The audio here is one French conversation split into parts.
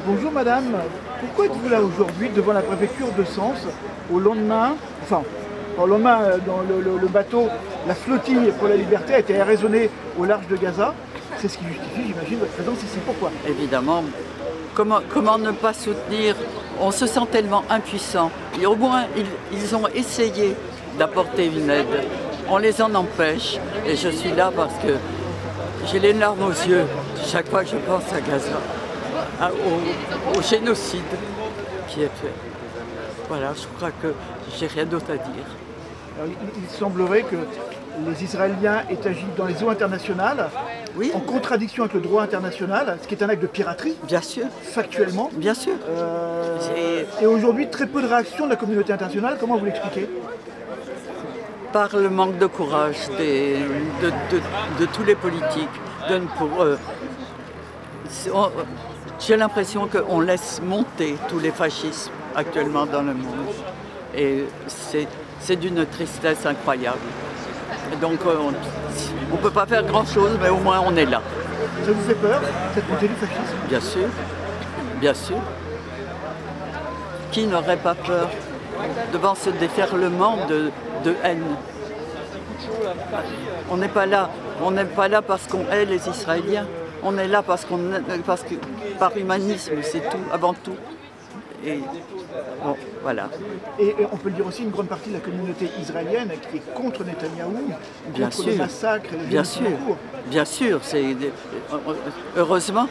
Bonjour madame, pourquoi êtes-vous là aujourd'hui devant la préfecture de Sens au lendemain, dans le bateau, la flottille pour la liberté a été arraisonnée au large de Gaza? C'est ce qui justifie, j'imagine, votre présence ici. Pourquoi? Évidemment, comment ne pas soutenir? On se sent tellement impuissant. Et au moins, ils ont essayé d'apporter une aide. On les en empêche. Et je suis là parce que j'ai les larmes aux yeux chaque fois que je pense à Gaza, au génocide qui est fait. Voilà, je crois que j'ai rien d'autre à dire. Alors, il semblerait que les Israéliens aient agi dans les eaux internationales, oui, en contradiction avec le droit international, ce qui est un acte de piraterie. Bien sûr. Factuellement. Bien sûr. Et aujourd'hui, très peu de réactions de la communauté internationale. Comment vous l'expliquez? Par le manque de courage de tous les politiques. J'ai l'impression qu'on laisse monter tous les fascismes actuellement dans le monde. Et c'est d'une tristesse incroyable. Et donc on ne peut pas faire grand-chose, mais au moins on est là. Ça vous fait peur, cette montée du fascisme? Bien sûr, bien sûr. Qui n'aurait pas peur devant ce déferlement de haine? On n'est pas là parce qu'on hait les Israéliens. On est là parce que par humanisme, c'est tout, avant tout. Et bon, voilà. Et on peut le dire aussi, une grande partie de la communauté israélienne qui est contre Netanyahou, bien contre sûr, le massacre et le bien sûr, bien sûr. Heureusement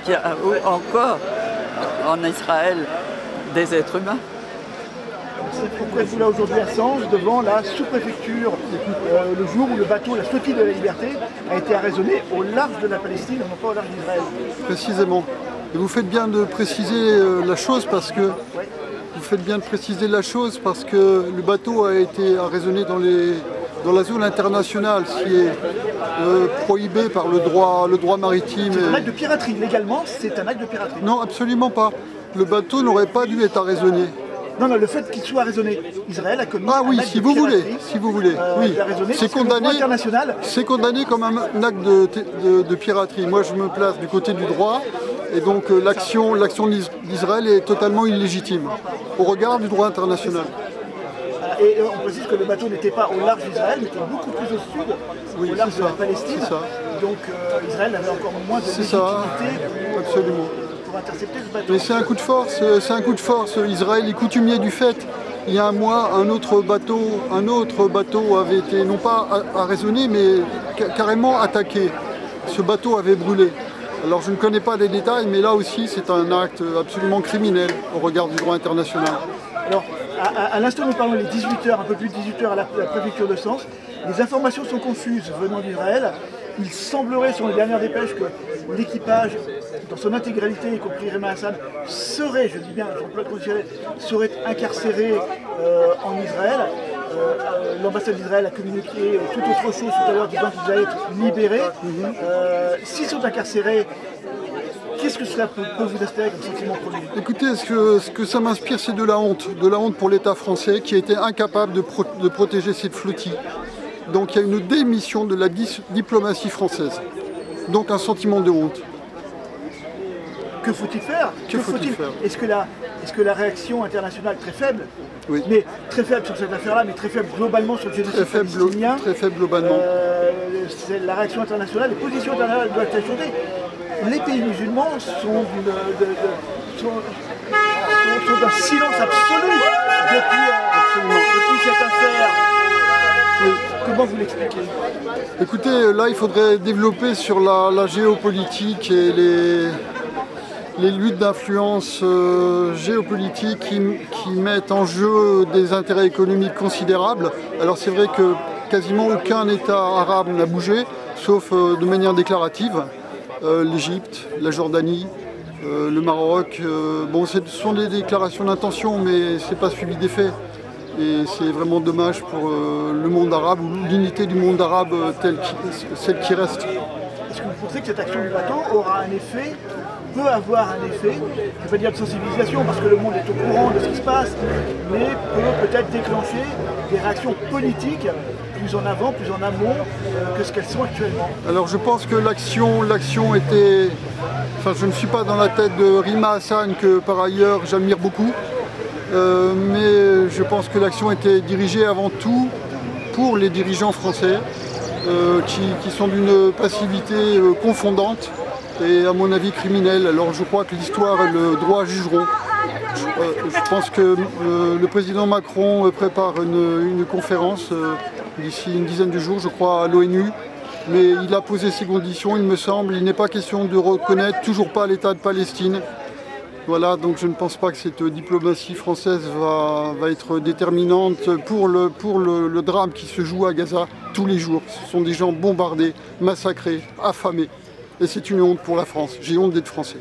qu'il y a encore en Israël des êtres humains. Pourquoi êtes-vous là aujourd'hui à Sens, devant la sous-préfecture, le jour où le bateau, la flottille de la liberté, a été arraisonné au large de la Palestine, non pas au large d'Israël? Précisément. Et vous faites bien de préciser la chose parce que le bateau a été arraisonné dans la zone internationale, ce qui est prohibé par le droit maritime. C'est un acte de piraterie. Légalement, c'est un acte de piraterie. Non, absolument pas. Le bateau n'aurait pas dû être arraisonné. Non, le fait qu'il soit arraisonné, Israël a commis un acte de piraterie. Si vous voulez, oui. C'est condamné comme un acte de piraterie. Moi, je me place du côté du droit, et donc l'action d'Israël est totalement illégitime, au regard du droit international. Et on précise que le bateau n'était pas au large d'Israël, mais était beaucoup plus au sud, oui, au large de la Palestine. C'est ça. Donc Israël avait encore moins de légitimité absolument. Pour intercepter ce bateau. Mais c'est un coup de force, Israël est coutumier du fait. Il y a un mois, un autre bateau avait été non pas arraisonné, mais carrément attaqué. Ce bateau avait brûlé. Alors je ne connais pas les détails, mais là aussi c'est un acte absolument criminel au regard du droit international. Alors, à l'instant nous parlons, il est 18h, un peu plus de 18h à la préfecture de Sens. Les informations sont confuses venant d'Israël. Il semblerait, sur les dernières dépêches, que l'équipage, dans son intégralité, y compris Réma Hassan, serait, je dis bien, j'emploie le conditionnel, serait incarcéré en Israël. L'ambassade d'Israël a communiqué tout autre chose tout à l'heure, disant qu'ils allaient être libérés. S'ils sont incarcérés, qu'est-ce que cela peut vous inspirer comme sentiment premier? Écoutez, ce que ça m'inspire, c'est de la honte pour l'État français qui a été incapable de protéger cette flottille. Donc il y a une démission de la diplomatie française. Donc un sentiment de honte. Que faut-il faire? Est-ce que la réaction internationale est très faible? Oui. Mais très faible sur cette affaire-là, mais très faible globalement sur le génocide palestinien. Très faible globalement. La réaction internationale, les positions internationales doivent être changées. Les pays musulmans sont d'un silence absolu depuis cette affaire. Oui. Comment vous l'expliquez? Écoutez, là il faudrait développer sur la géopolitique et les luttes d'influence géopolitique qui mettent en jeu des intérêts économiques considérables. Alors c'est vrai que quasiment aucun État arabe n'a bougé, sauf de manière déclarative. L'Égypte, la Jordanie, le Maroc. Bon, ce sont des déclarations d'intention, mais ce n'est pas suivi des faits. Et c'est vraiment dommage pour le monde arabe, ou l'unité du monde arabe celle qui reste. Est-ce que vous pensez que cette action du bateau aura un effet peut avoir un effet, je ne vais pas dire de sensibilisation parce que le monde est au courant de ce qui se passe, mais peut peut-être déclencher des réactions politiques plus en avant, plus en amont que ce qu'elles sont actuellement. Alors je pense que l'action était... Enfin, je ne suis pas dans la tête de Rima Hassan, que par ailleurs j'admire beaucoup, mais je pense que l'action était dirigée avant tout pour les dirigeants français, qui sont d'une passivité confondante et à mon avis criminelle. Alors je crois que l'histoire et le droit jugeront. Je pense que le président Macron prépare une conférence d'ici une dizaine de jours, je crois, à l'ONU. Mais il a posé ses conditions, il me semble. Il n'est pas question de reconnaître toujours pas l'État de Palestine. Voilà, donc je ne pense pas que cette diplomatie française va être déterminante pour le drame qui se joue à Gaza tous les jours. Ce sont des gens bombardés, massacrés, affamés. Et c'est une honte pour la France. J'ai honte d'être français.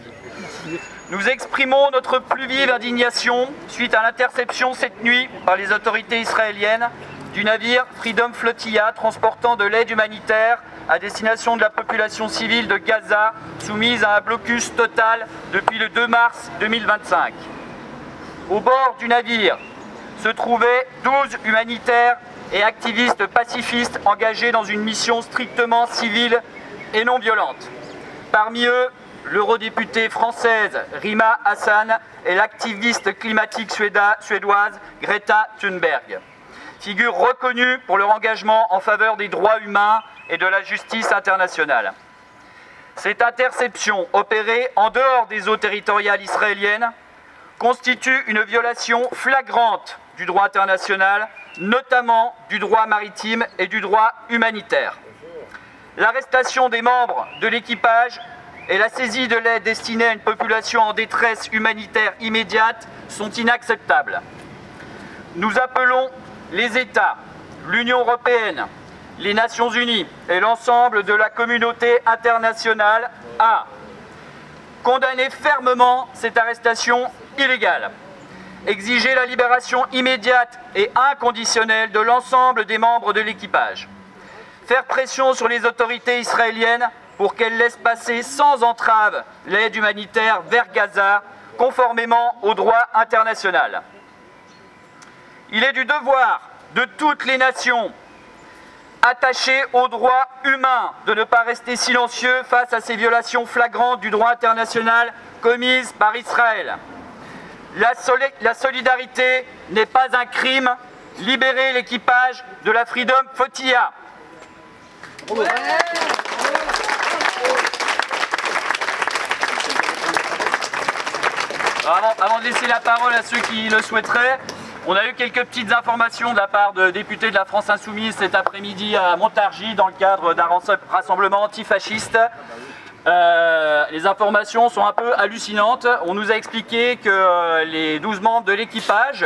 Nous exprimons notre plus vive indignation suite à l'interception cette nuit par les autorités israéliennes du navire Freedom Flotilla transportant de l'aide humanitaire à destination de la population civile de Gaza, soumise à un blocus total depuis le 2 mars 2025. Au bord du navire se trouvaient 12 humanitaires et activistes pacifistes engagés dans une mission strictement civile et non violente. Parmi eux, l'eurodéputée française Rima Hassan et l'activiste climatique suédoise Greta Thunberg. Figures reconnues pour leur engagement en faveur des droits humains et de la justice internationale. Cette interception, opérée en dehors des eaux territoriales israéliennes, constitue une violation flagrante du droit international, notamment du droit maritime et du droit humanitaire. L'arrestation des membres de l'équipage et la saisie de l'aide destinée à une population en détresse humanitaire immédiate sont inacceptables. Nous appelons les États, l'Union européenne, les Nations unies et l'ensemble de la communauté internationale à condamner fermement cette arrestation illégale, exiger la libération immédiate et inconditionnelle de l'ensemble des membres de l'équipage, faire pression sur les autorités israéliennes pour qu'elles laissent passer sans entrave l'aide humanitaire vers Gaza, conformément au droit international. Il est du devoir de toutes les nations attachées aux droits humains de ne pas rester silencieux face à ces violations flagrantes du droit international commises par Israël. La solidarité n'est pas un crime. Libérez l'équipage de la Freedom Flotilla. Avant de laisser la parole à ceux qui le souhaiteraient, on a eu quelques petites informations de la part de députés de la France Insoumise cet après-midi à Montargis dans le cadre d'un rassemblement antifasciste. Les informations sont un peu hallucinantes. On nous a expliqué que les 12 membres de l'équipage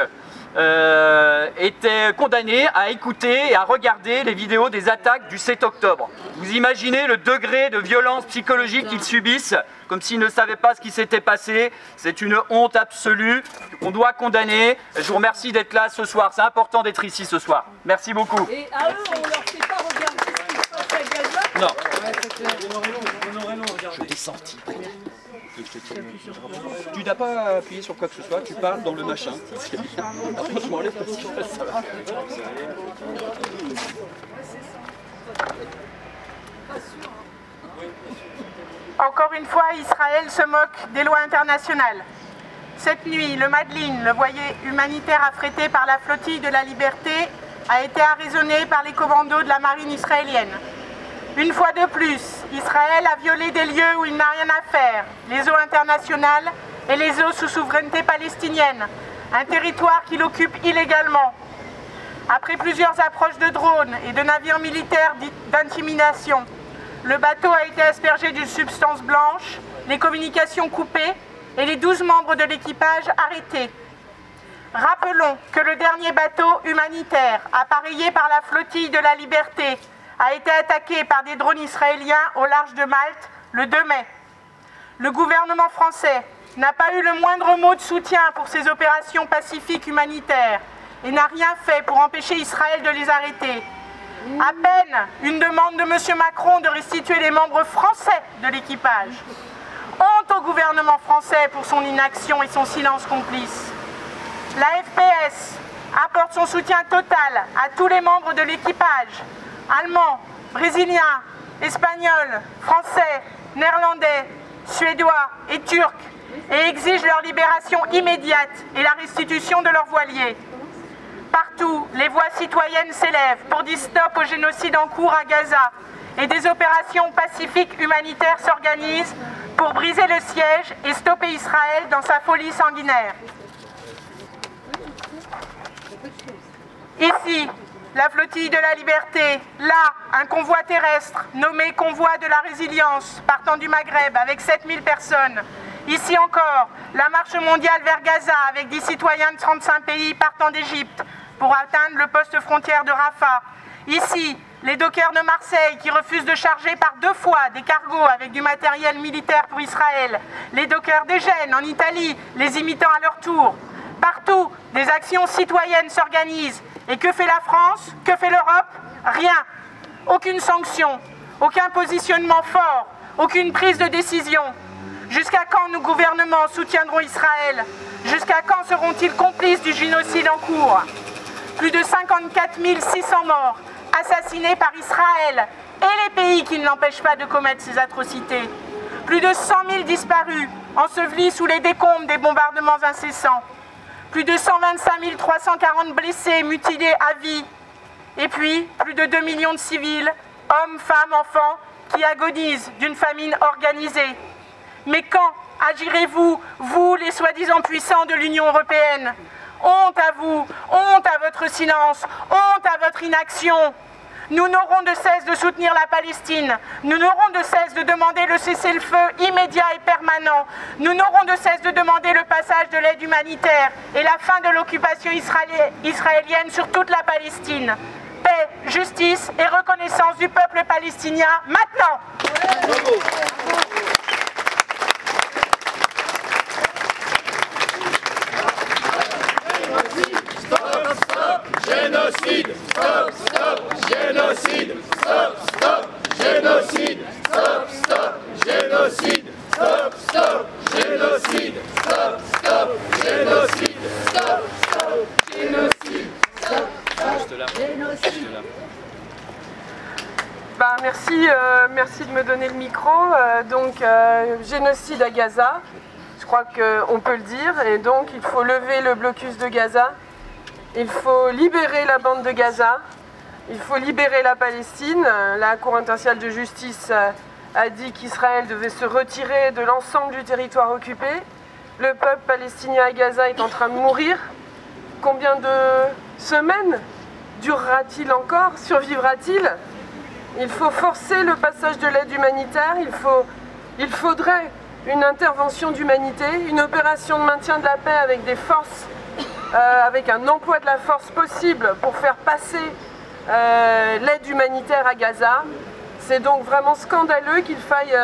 étaient condamnés à écouter et à regarder les vidéos des attaques du 7 octobre. Vous imaginez le degré de violence psychologique qu'ils subissent, comme s'ils ne savaient pas ce qui s'était passé. C'est une honte absolue. On doit condamner. Je vous remercie d'être là ce soir. C'est important d'être ici ce soir. Merci beaucoup. Et à eux, on leur fait pas regarder ce qui se passe à Gaza. Non. Je t'ai senti. Tu n'as pas appuyé sur quoi que ce soit, tu parles dans le machin. Après, je m'enlève parce que ça va. Encore une fois, Israël se moque des lois internationales. Cette nuit, le Madeleine, le voilier humanitaire affrété par la flottille de la Liberté, a été arraisonné par les commandos de la marine israélienne. Une fois de plus, Israël a violé des lieux où il n'a rien à faire, les eaux internationales et les eaux sous souveraineté palestinienne, un territoire qu'il occupe illégalement. Après plusieurs approches de drones et de navires militaires d'intimidation, le bateau a été aspergé d'une substance blanche, les communications coupées et les 12 membres de l'équipage arrêtés. Rappelons que le dernier bateau humanitaire, appareillé par la flottille de la Liberté, a été attaqué par des drones israéliens au large de Malte le 2 mai. Le gouvernement français n'a pas eu le moindre mot de soutien pour ces opérations pacifiques humanitaires et n'a rien fait pour empêcher Israël de les arrêter. À peine une demande de M. Macron de restituer les membres français de l'équipage. Honte au gouvernement français pour son inaction et son silence complice. La FPS apporte son soutien total à tous les membres de l'équipage, allemands, brésiliens, espagnols, français, néerlandais, suédois et turcs, et exige leur libération immédiate et la restitution de leurs voiliers. Partout, les voix citoyennes s'élèvent pour dire stop au génocide en cours à Gaza, et des opérations pacifiques humanitaires s'organisent pour briser le siège et stopper Israël dans sa folie sanguinaire. Ici, la flottille de la liberté, là, un convoi terrestre nommé convoi de la résilience partant du Maghreb avec 7000 personnes. Ici encore, la marche mondiale vers Gaza avec 10 citoyens de 35 pays partant d'Égypte pour atteindre le poste frontière de Rafah. Ici, les dockers de Marseille qui refusent de charger par 2 fois des cargos avec du matériel militaire pour Israël. Les dockers des Gênes en Italie, les imitant à leur tour. Partout, des actions citoyennes s'organisent. Et que fait la France? Que fait l'Europe? Rien. Aucune sanction, aucun positionnement fort, aucune prise de décision. Jusqu'à quand nos gouvernements soutiendront Israël? Jusqu'à quand seront-ils complices du génocide en cours? Plus de 54 600 morts, assassinés par Israël et les pays qui ne l'empêchent pas de commettre ces atrocités. Plus de 100 000 disparus, ensevelis sous les décombres des bombardements incessants. Plus de 125 340 blessés, mutilés à vie. Et puis, plus de 2 millions de civils, hommes, femmes, enfants, qui agonisent d'une famine organisée. Mais quand agirez-vous, vous, les soi-disant puissants de l'Union européenne? Honte à vous, honte à votre silence, honte à votre inaction. Nous n'aurons de cesse de soutenir la Palestine. Nous n'aurons de cesse de demander le cessez-le-feu immédiat et permanent. Nous n'aurons de cesse de demander le passage de l'aide humanitaire et la fin de l'occupation israélienne sur toute la Palestine. Paix, justice et reconnaissance du peuple palestinien maintenant. Bravo. Génocide, stop, stop, génocide, stop, stop, génocide, stop, stop, génocide, stop, stop, génocide, stop, stop, génocide, stop, stop, génocide, stop, stop, génocide. Merci de me donner le micro. Génocide à Gaza, je crois qu'on peut le dire, et donc il faut lever le blocus de Gaza. Il faut libérer la bande de Gaza, il faut libérer la Palestine. La Cour internationale de justice a dit qu'Israël devait se retirer de l'ensemble du territoire occupé. Le peuple palestinien à Gaza est en train de mourir. Combien de semaines durera-t-il encore? Survivra-t-il? Il faut forcer le passage de l'aide humanitaire, il faudrait une intervention d'humanité, une opération de maintien de la paix avec des forces, avec un emploi de la force possible pour faire passer l'aide humanitaire à Gaza. C'est donc vraiment scandaleux qu'il faille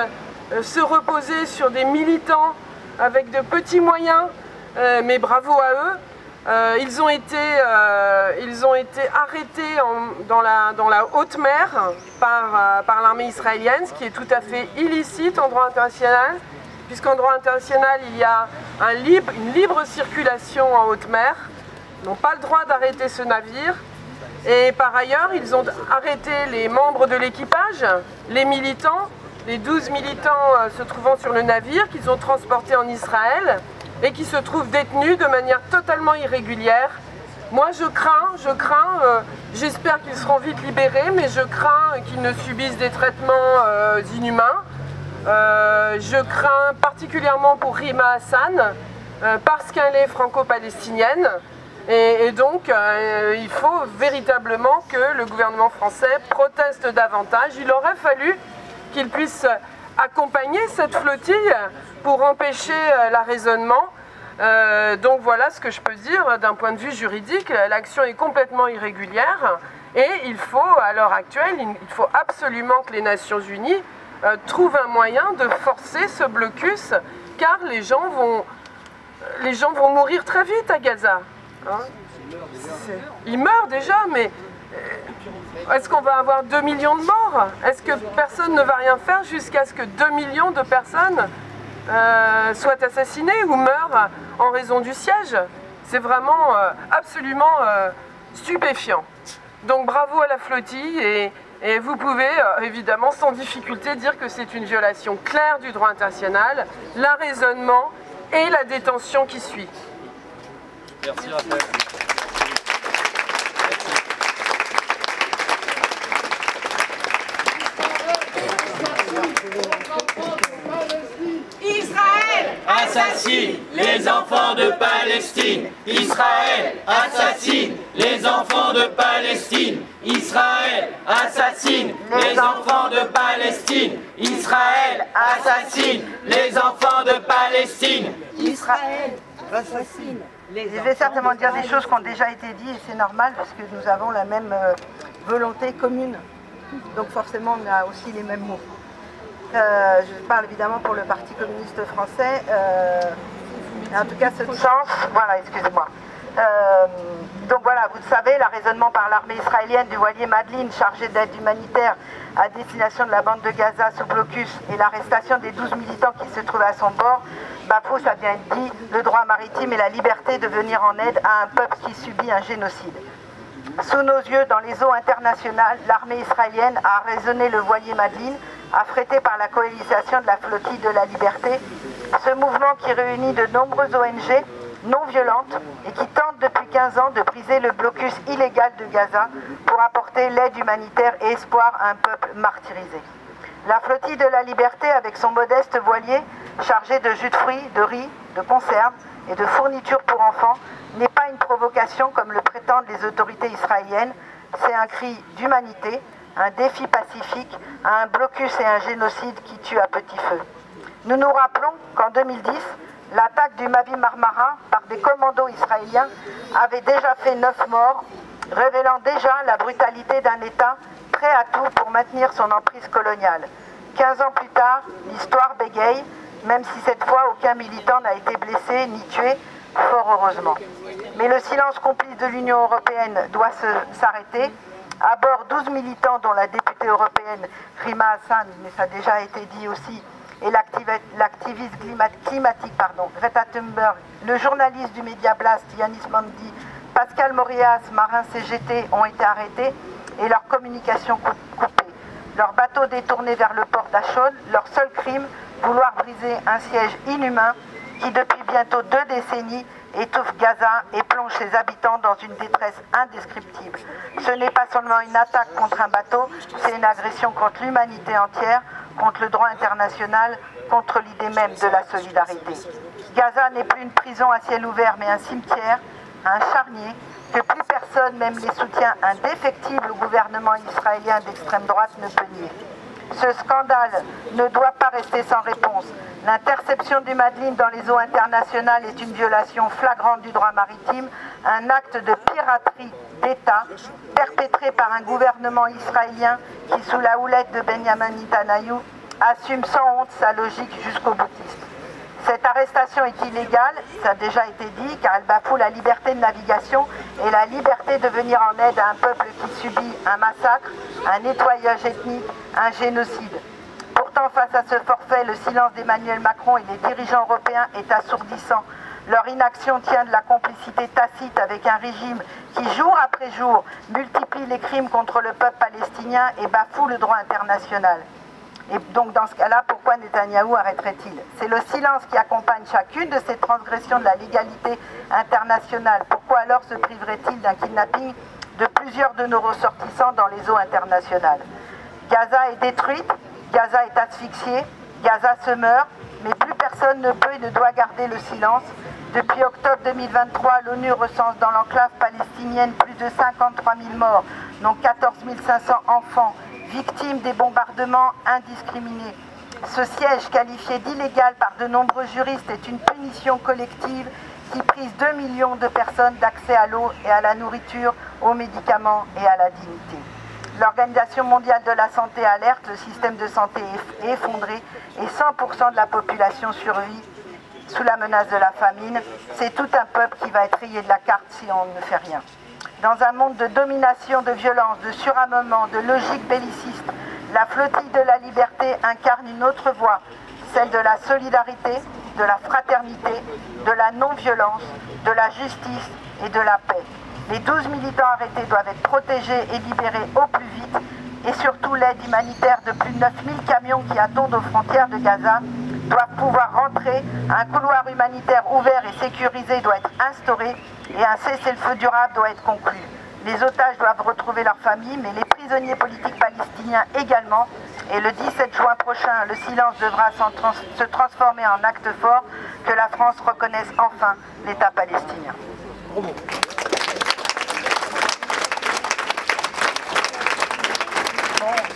se reposer sur des militants avec de petits moyens, mais bravo à eux. Ils ont été arrêtés dans la haute mer par l'armée israélienne, ce qui est tout à fait illicite en droit international, puisqu'en droit international il y a une libre circulation en haute mer. Ils n'ont pas le droit d'arrêter ce navire. Et par ailleurs, ils ont arrêté les membres de l'équipage, les militants, les 12 militants se trouvant sur le navire, qu'ils ont transportés en Israël et qui se trouvent détenus de manière totalement irrégulière. Moi je crains, j'espère qu'ils seront vite libérés, mais je crains qu'ils ne subissent des traitements inhumains. Je crains particulièrement pour Rima Hassan, parce qu'elle est franco-palestinienne. Et donc, il faut véritablement que le gouvernement français proteste davantage. Il aurait fallu qu'il puisse accompagner cette flottille pour empêcher l'arraisonnement. Donc voilà ce que je peux dire d'un point de vue juridique. L'action est complètement irrégulière et il faut, à l'heure actuelle, il faut absolument que les Nations Unies trouvent un moyen de forcer ce blocus, car les gens vont mourir très vite à Gaza. Hein, ils meurent déjà, mais est-ce qu'on va avoir 2 millions de morts? Est-ce que personne ne va rien faire jusqu'à ce que 2 millions de personnes soit assassiné ou meure en raison du siège. C'est vraiment absolument stupéfiant. Donc bravo à la flottille et vous pouvez évidemment sans difficulté dire que c'est une violation claire du droit international, l'arraisonnement et la détention qui suit. Merci Raphaël. Israël assassine les enfants de Palestine. Israël assassine les enfants de Palestine. Israël assassine les enfants de Palestine. Israël assassine les enfants de Palestine. Israël assassine. Je vais certainement dire des choses qui ont déjà été dites et c'est normal parce que nous avons la même volonté commune. Donc forcément on a aussi les mêmes mots. Je parle évidemment pour le Parti communiste français. En tout cas ce sens, voilà, excusez-moi. Donc voilà, vous le savez, l'arraisonnement par l'armée israélienne du voilier Madeleine chargé d'aide humanitaire à destination de la bande de Gaza sous blocus et l'arrestation des 12 militants qui se trouvaient à son bord bafoue, ça vient être dit, le droit maritime et la liberté de venir en aide à un peuple qui subit un génocide. Sous nos yeux, dans les eaux internationales, l'armée israélienne a arraisonné le voilier Madeleine, affrété par la coalition de la flottille de la liberté, ce mouvement qui réunit de nombreuses ONG non violentes et qui tente depuis 15 ans de briser le blocus illégal de Gaza pour apporter l'aide humanitaire et espoir à un peuple martyrisé. La flottille de la liberté, avec son modeste voilier chargé de jus de fruits, de riz, de conserves et de fournitures pour enfants, n'est pas une provocation comme le prétendent les autorités israéliennes, c'est un cri d'humanité, un défi pacifique à un blocus et un génocide qui tue à petit feu. Nous nous rappelons qu'en 2010, l'attaque du Mavi Marmara par des commandos israéliens avait déjà fait 9 morts, révélant déjà la brutalité d'un État prêt à tout pour maintenir son emprise coloniale. 15 ans plus tard, l'histoire bégaye, même si cette fois aucun militant n'a été blessé ni tué, fort heureusement. Mais le silence complice de l'Union européenne doit s'arrêter. À bord, 12 militants, dont la députée européenne Rima Hassan, mais ça a déjà été dit aussi, et l'activiste climatique Greta Thunberg, le journaliste du Média Blast Yanis Mandi, Pascal Morias, marin CGT, ont été arrêtés et leur communication coupée. Leur bateau détourné vers le port d'Achod, leur seul crime, vouloir briser un siège inhumain qui depuis bientôt 2 décennies étouffe Gaza et plonge ses habitants dans une détresse indescriptible. Ce n'est pas seulement une attaque contre un bateau, c'est une agression contre l'humanité entière, contre le droit international, contre l'idée même de la solidarité. Gaza n'est plus une prison à ciel ouvert, mais un cimetière, un charnier, que plus personne, même les soutiens indéfectibles au gouvernement israélien d'extrême droite, ne peut nier. Ce scandale ne doit pas rester sans réponse. L'interception du Madeleine dans les eaux internationales est une violation flagrante du droit maritime, un acte de piraterie d'État perpétré par un gouvernement israélien qui, sous la houlette de Benjamin Netanyahou, assume sans honte sa logique jusqu'au boutiste. Cette arrestation est illégale, ça a déjà été dit, car elle bafoue la liberté de navigation et la liberté de venir en aide à un peuple qui subit un massacre, un nettoyage ethnique, un génocide. Pourtant, face à ce forfait, le silence d'Emmanuel Macron et des dirigeants européens est assourdissant. Leur inaction tient de la complicité tacite avec un régime qui, jour après jour, multiplie les crimes contre le peuple palestinien et bafoue le droit international. Et donc dans ce cas-là, pourquoi Netanyahou arrêterait-il? C'est le silence qui accompagne chacune de ces transgressions de la légalité internationale. Pourquoi alors se priverait-il d'un kidnapping de plusieurs de nos ressortissants dans les eaux internationales? Gaza est détruite, Gaza est asphyxiée, Gaza se meurt, mais plus personne ne peut et ne doit garder le silence. Depuis octobre 2023, l'ONU recense dans l'enclave palestinienne plus de 53 000 morts, dont 14 500 enfants, victimes des bombardements indiscriminés. Ce siège, qualifié d'illégal par de nombreux juristes, est une punition collective qui prive 2 millions de personnes d'accès à l'eau et à la nourriture, aux médicaments et à la dignité. L'Organisation mondiale de la santé alerte, le système de santé est effondré et 100% de la population survit sous la menace de la famine. C'est tout un peuple qui va être rayé de la carte si on ne fait rien. Dans un monde de domination, de violence, de surarmement, de logique belliciste, la flottille de la liberté incarne une autre voie, celle de la solidarité, de la fraternité, de la non-violence, de la justice et de la paix. Les 12 militants arrêtés doivent être protégés et libérés au plus vite. Et surtout, l'aide humanitaire de plus de 9000 camions qui attendent aux frontières de Gaza doivent pouvoir rentrer. Un couloir humanitaire ouvert et sécurisé doit être instauré et un cessez-le-feu durable doit être conclu. Les otages doivent retrouver leur famille, mais les prisonniers politiques palestiniens également. Et le 17 juin prochain, le silence devra se transformer en acte fort, que la France reconnaisse enfin l'État palestinien.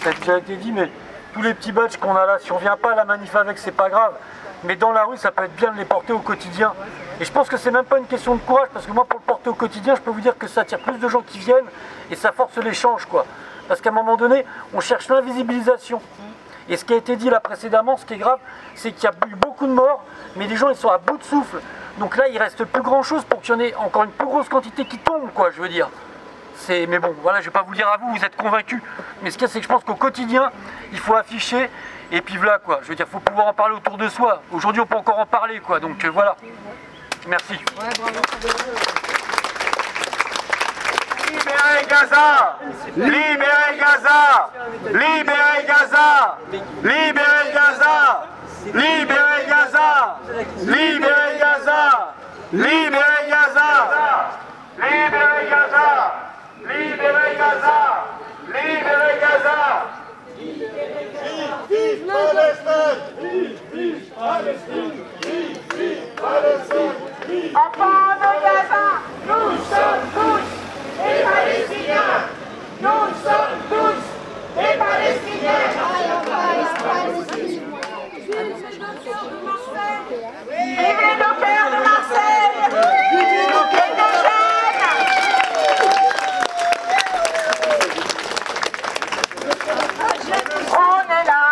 Ça a déjà été dit, mais tous les petits badges qu'on a là, si on vient pas à la manif avec, c'est pas grave. Mais dans la rue, ça peut être bien de les porter au quotidien. Et je pense que c'est même pas une question de courage, parce que moi, pour le porter au quotidien, je peux vous dire que ça attire plus de gens qui viennent et ça force l'échange, quoi. Parce qu'à un moment donné, on cherche l'invisibilisation. Et ce qui a été dit là précédemment, ce qui est grave, c'est qu'il y a eu beaucoup de morts, mais les gens, ils sont à bout de souffle. Donc là, il reste plus grand chose pour qu'il y en ait encore une plus grosse quantité qui tombe, quoi, je veux dire. Mais bon, voilà, je vais pas vous le dire à vous, vous êtes convaincus. Mais ce qu'il y a, c'est que je pense qu'au quotidien, il faut afficher, et puis voilà, quoi. Je veux dire, il faut pouvoir en parler autour de soi. Aujourd'hui, on peut encore en parler, quoi. Donc voilà. Merci. Ouais, libérez Gaza! Libérez Gaza! Libérez Gaza! Libérez Gaza! Libérez Gaza! Libérez Gaza! Libérez Gaza! Libérez Gaza! Libérez Gaza! Libérez Gaza! Vive Palestine! Vive Palestine! Vive Palestine! Enfants de Gaza, nous sommes tous des Palestiniens! Nous sommes tous des Palestiniens! vive les dockers de Marseille! Vive les dockers de On est là,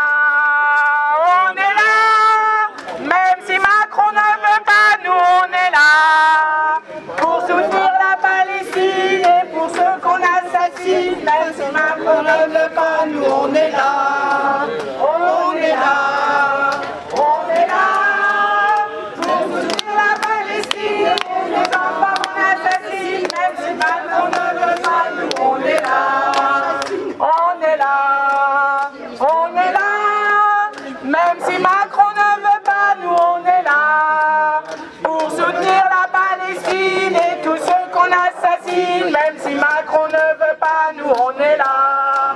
même si Macron ne veut pas, nous on est là, pour soutenir la Palestine et pour ceux qu'on assassine, même si Macron ne veut pas, nous on est là, on est là, on est là, pour soutenir la Palestine et les enfants qu'on assassine, même si Macron ne veut pas, nous on est là, on est là. On est là, même si Macron ne veut pas, nous on est là, pour soutenir la Palestine et tous ceux qu'on assassine, même si Macron ne veut pas, nous on est là.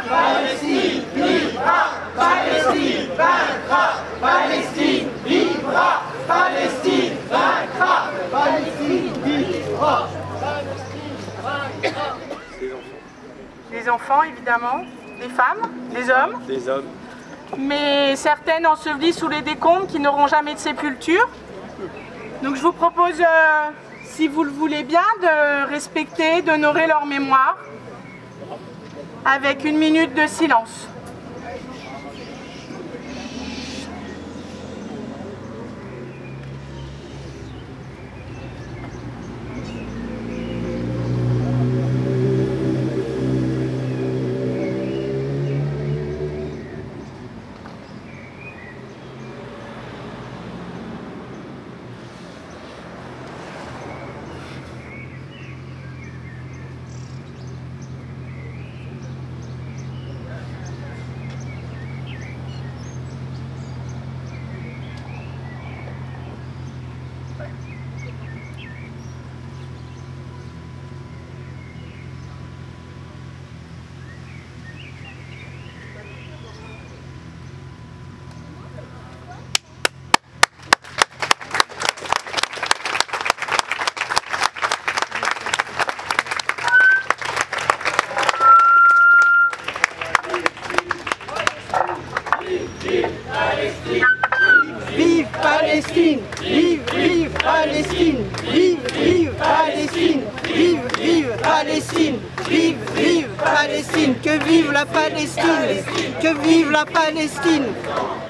Palestine vivra, Palestine vaincra, Palestine vivra, Palestine vaincra, Palestine vivra, Palestine vaincra. Les enfants évidemment, les femmes, les hommes. Des hommes. Mais certaines ensevelies sous les décombres qui n'auront jamais de sépulture. Donc je vous propose, si vous le voulez bien, de respecter, d'honorer leur mémoire avec 1 minute de silence. Vive Palestine! Vive, vive Palestine! Vive, vive Palestine! Vive, vive Palestine! Vive, vive Palestine! Que vive la Palestine! Que vive la Palestine!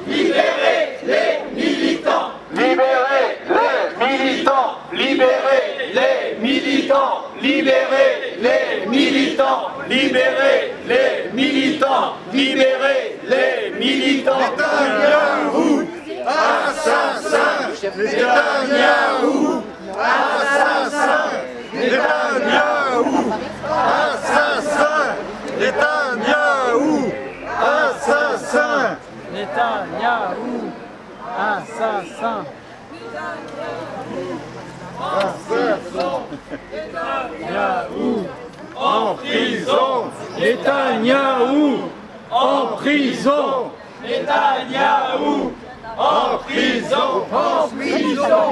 Libérez les militants! Libérez les militants! Libérez les militants! Libérez les militants! Libérez les militants! Libérez les militants! Netanyahou, assassin, Netanyahou, assassin, Netanyahou, assassin, Netanyahou, assassin. Netanyahou, en prison, Netanyahou, en prison, Netanyahou, en prison, en prison.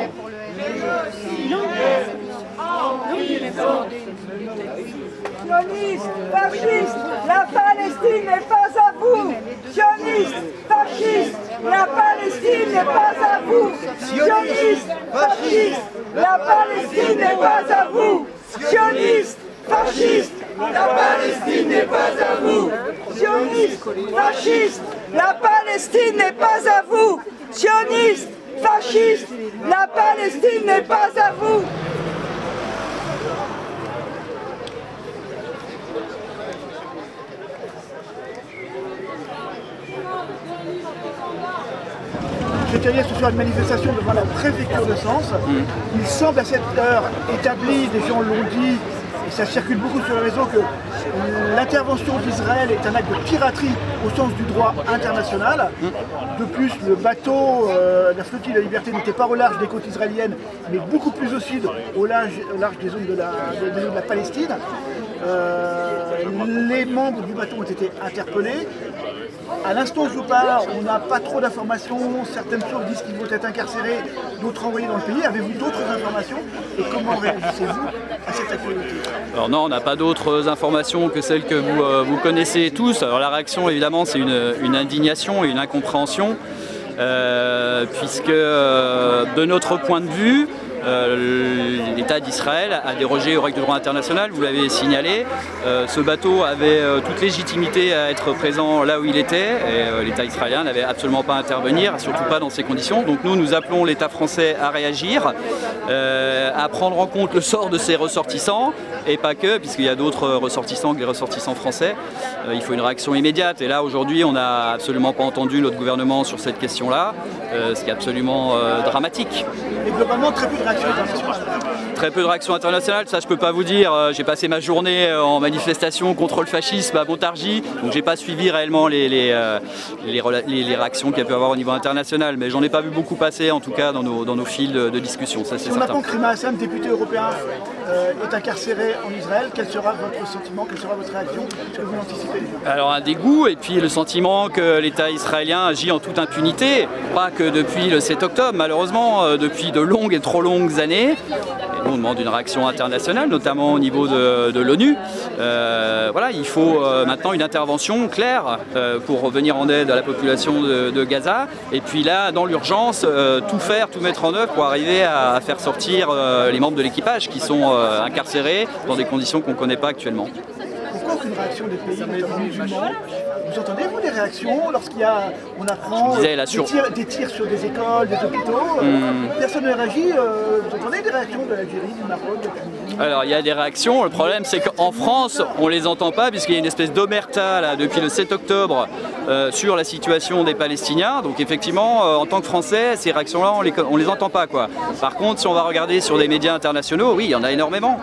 Sionistes, fascistes, la Palestine n'est pas à vous. Sionistes, fascistes, la Palestine n'est pas à vous. Sionistes, fascistes, la Palestine n'est pas à vous. Sionistes, fascistes, la Palestine n'est pas à vous. Sionistes, fascistes, la Palestine n'est pas à vous. Sionistes, fascistes, la Palestine n'est pas à vous. Je tiens ce soir une manifestation devant la préfecture de Sens. Il semble à cette heure établi, des gens l'ont dit, et ça circule beaucoup sur les réseaux, que l'intervention d'Israël est un acte de piraterie au sens du droit international. De plus, le bateau, la flottille de la liberté n'était pas au large des côtes israéliennes, mais beaucoup plus au sud, au large des zones de la Palestine. Les membres du bateau ont été interpellés. À l'instant où je vous parle, on n'a pas trop d'informations. Certaines sources disent qu'ils vont être incarcérés, d'autres envoyés dans le pays. Avez-vous d'autres informations? Et comment réagissez-vous à cette actualité? Alors non, on n'a pas d'autres informations que celles que vous connaissez tous. Alors la réaction, évidemment, c'est une indignation et une incompréhension, puisque de notre point de vue, l'État d'Israël a dérogé aux règles du droit international, vous l'avez signalé. Ce bateau avait toute légitimité à être présent là où il était, et l'État israélien n'avait absolument pas à intervenir, surtout pas dans ces conditions. Donc nous appelons l'État français à réagir, à prendre en compte le sort de ses ressortissants, et pas que, puisqu'il y a d'autres ressortissants que les ressortissants français. Il faut une réaction immédiate, et là aujourd'hui on n'a absolument pas entendu notre gouvernement sur cette question-là, ce qui est absolument dramatique. Et globalement, très peu de réactions internationales. Très peu de réactions internationales, ça je peux pas vous dire. J'ai passé ma journée en manifestation contre le fascisme à Montargis, donc j'ai pas suivi réellement les réactions qu'il y a pu avoir au niveau international, mais j'en ai pas vu beaucoup passer, en tout cas dans nos fils de discussion, ça c'est certain. Si on apprend que Rima Hassan, député européen, est incarcéré en Israël, quel sera votre sentiment, quelle sera votre réaction? Est-ce que vous l'anticipez? Alors un dégoût, et puis le sentiment que l'État israélien agit en toute impunité, pas que depuis le 7 octobre, malheureusement, depuis de longues et trop longues années. Et nous, on demande une réaction internationale, notamment au niveau de l'ONU. Voilà, il faut maintenant une intervention claire pour revenir en aide à la population de Gaza. Et puis là, dans l'urgence, tout mettre en œuvre pour arriver à faire sortir les membres de l'équipage qui sont incarcérés dans des conditions qu'on ne connaît pas actuellement. Pourquoi aucune réaction des pays, notamment musulmans? Vous entendez, vous, des réactions lorsqu'il y a, on apprend des tirs sur des écoles, des hôpitaux? Personne ne réagit. Vous entendez des réactions de l'Algérie, du Maroc, de la Tunisie? Alors il y a des réactions. Le problème, c'est qu'en France, on les entend pas, puisqu'il y a une espèce d'omerta là depuis le 7 octobre sur la situation des Palestiniens. Donc effectivement, en tant que Français, ces réactions-là, on les entend pas, quoi. Par contre, si on va regarder sur des médias internationaux, oui, il y en a énormément,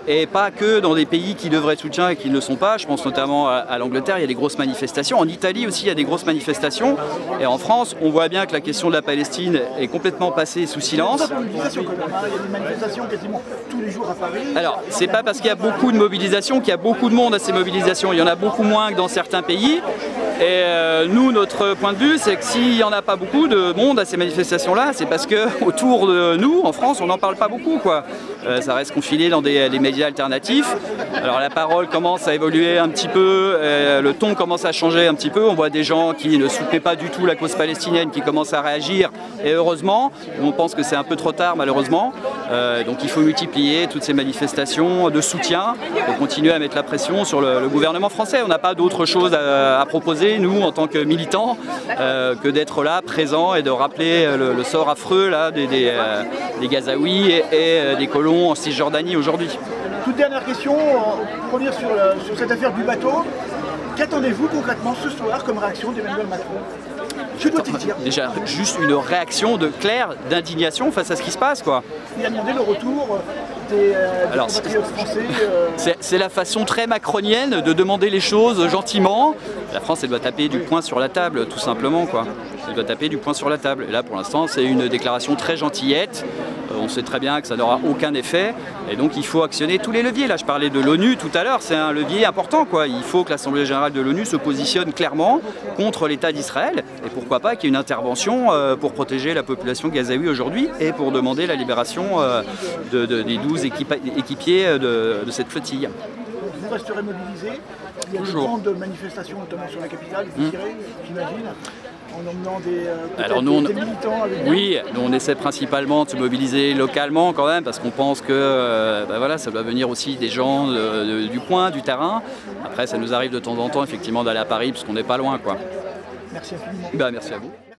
et pas que dans des pays qui devraient être soutiens et qui ne le sont pas. Je pense notamment à l'Angleterre, il y a des grosses manifestations. En Italie aussi, il y a des grosses manifestations. Et en France, on voit bien que la question de la Palestine est complètement passée sous silence. Il y a des manifestations quasiment tous les jours à Paris. Alors, c'est pas parce qu'il y a beaucoup de mobilisations qu'il y a beaucoup de monde à ces mobilisations. Il y en a beaucoup moins que dans certains pays. Et nous, notre point de vue, c'est que s'il n'y en a pas beaucoup de monde à ces manifestations-là, c'est parce que autour de nous, en France, on n'en parle pas beaucoup, quoi. Ça reste confiné dans des médias alternatifs. Alors la parole commence à évoluer un petit peu, le ton commence à changer un petit peu. On voit des gens qui ne soutenaient pas du tout la cause palestinienne qui commencent à réagir, et heureusement. On pense que c'est un peu trop tard, malheureusement. Donc il faut multiplier toutes ces manifestations de soutien et continuer à mettre la pression sur le gouvernement français. On n'a pas d'autre chose à proposer, nous, en tant que militants, que d'être là, présents, et de rappeler le sort affreux là, des Gazaouis et des colons en Cisjordanie aujourd'hui. Toute dernière question, pour revenir sur cette affaire du bateau. Qu'attendez-vous concrètement ce soir comme réaction d'Emmanuel Macron? Que doit-il dire? Déjà, juste une réaction claire d'indignation face à ce qui se passe, quoi. Il a demandé le retour des compatriotes français. C'est la façon très macronienne de demander les choses gentiment. La France, elle doit taper du poing sur la table, tout simplement, quoi. Elle doit taper du poing sur la table. Et là, pour l'instant, c'est une déclaration très gentillette. On sait très bien que ça n'aura aucun effet. Et donc, il faut actionner tous les leviers. Là, je parlais de l'ONU tout à l'heure. C'est un levier important, quoi. Il faut que l'Assemblée générale de l'ONU se positionne clairement contre l'État d'Israël. Et pourquoi pas qu'il y ait une intervention pour protéger la population gazaoui aujourd'hui et pour demander la libération des 12 équipiers de cette flottille. Vous resterez mobilisés. Il y a des grandes manifestations, notamment sur la capitale. Vous irez, j'imagine, en emmenant des militants avec vous. Oui, nous on essaie principalement de se mobiliser localement quand même, parce qu'on pense que voilà, ça doit venir aussi des gens du coin, du terrain. Après, ça nous arrive de temps en temps effectivement d'aller à Paris, parce qu'on n'est pas loin, quoi. Merci infiniment. Merci à vous.